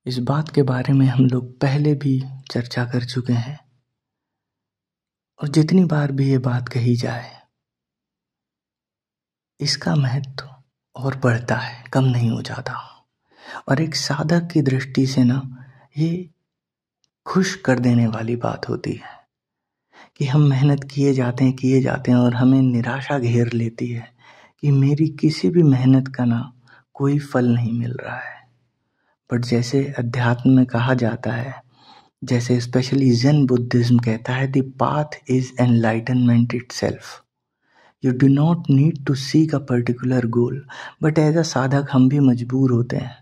इस बात के बारे में हम लोग पहले भी चर्चा कर चुके हैं और जितनी बार भी ये बात कही जाए इसका महत्व और बढ़ता है, कम नहीं हो जाता। और एक साधक की दृष्टि से ना ये खुश कर देने वाली बात होती है कि हम मेहनत किए जाते हैं और हमें निराशा घेर लेती है कि मेरी किसी भी मेहनत का ना कोई फल नहीं मिल रहा है। बट जैसे अध्यात्म में कहा जाता है, जैसे स्पेशली ज़ेन बुद्धिज्म कहता है, the path is enlightenment itself. You do not need to seek a particular goal. But as a साधक हम भी मजबूर होते हैं,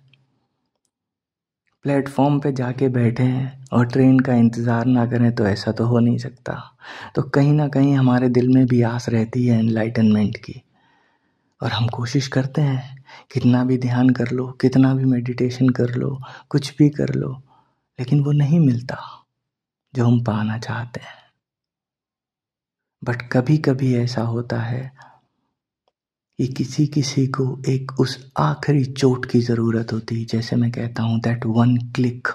प्लेटफॉर्म पे जाके बैठे हैं और ट्रेन का इंतज़ार ना करें तो ऐसा तो हो नहीं सकता। तो कहीं ना कहीं हमारे दिल में भी आस रहती है एनलाइटनमेंट की, और हम कोशिश करते हैं, कितना भी ध्यान कर लो, कितना भी मेडिटेशन कर लो, कुछ भी कर लो, लेकिन वो नहीं मिलता जो हम पाना चाहते हैं। बट कभी कभी ऐसा होता है कि किसी किसी को एक उस आखिरी चोट की ज़रूरत होती है, जैसे मैं कहता हूँ दैट वन क्लिक।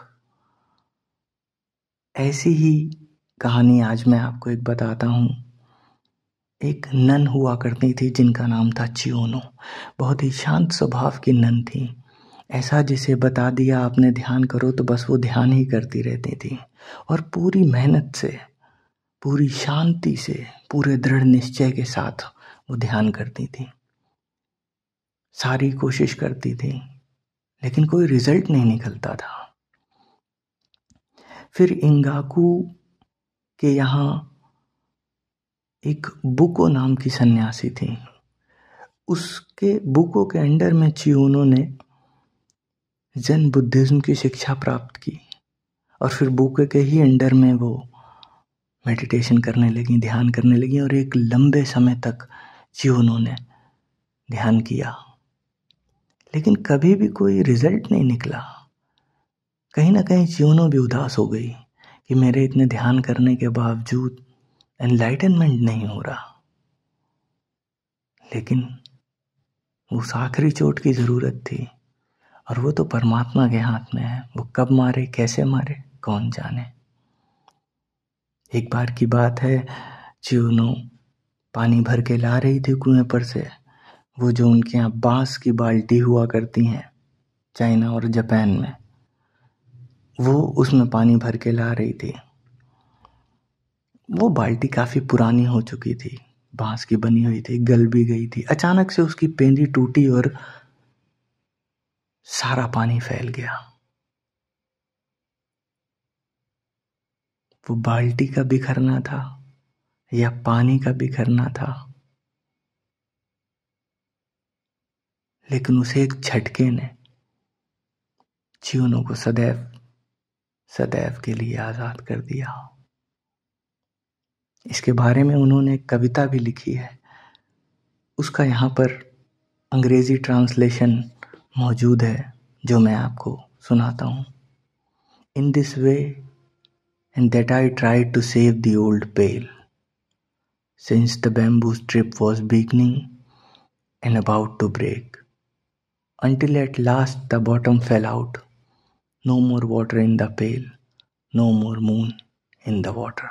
ऐसी ही कहानी आज मैं आपको एक बताता हूँ। एक नन हुआ करती थी जिनका नाम था चियोनो। बहुत ही शांत स्वभाव की नन थी। ऐसा जिसे बता दिया आपने ध्यान करो तो बस वो ध्यान ही करती रहती थी, और पूरी मेहनत से, पूरी शांति से, पूरे दृढ़ निश्चय के साथ वो ध्यान करती थी, सारी कोशिश करती थी, लेकिन कोई रिजल्ट नहीं निकलता था। फिर इंगाकू के यहाँ एक बुको नाम की सन्यासी थी। उसके बुको के अंडर में चियोनो ने ज़ेन बुद्धिज्म की शिक्षा प्राप्त की, और फिर बुको के ही अंडर में वो मेडिटेशन करने लगी, ध्यान करने लगी, और एक लंबे समय तक चियोनो ने ध्यान किया, लेकिन कभी भी कोई रिजल्ट नहीं निकला। कहीं ना कहीं चियोनो भी उदास हो गई कि मेरे इतने ध्यान करने के बावजूद एनलाइटनमेंट नहीं हो रहा। लेकिन उस आखिरी चोट की ज़रूरत थी, और वो तो परमात्मा के हाथ में है। वो कब मारे, कैसे मारे, कौन जाने। एक बार की बात है, चियोनो पानी भर के ला रही थी कुएं पर से। वो जो उनके यहाँ बांस की बाल्टी हुआ करती हैं चाइना और जापान में, वो उसमें पानी भर के ला रही थी। वो बाल्टी काफ़ी पुरानी हो चुकी थी, बांस की बनी हुई थी, गल भी गई थी। अचानक से उसकी पेंदी टूटी और सारा पानी फैल गया। वो बाल्टी का बिखरना था या पानी का बिखरना था, लेकिन उसे एक झटके ने चियोनो को सदैव सदैव के लिए आज़ाद कर दिया। इसके बारे में उन्होंने एक कविता भी लिखी है। उसका यहाँ पर अंग्रेजी ट्रांसलेशन मौजूद है, जो मैं आपको सुनाता हूँ। In this way and that I tried to save the old pail, since the bamboo strip was beginning and about to break, until at last the bottom fell out. No more water in the pail, no more moon in the water.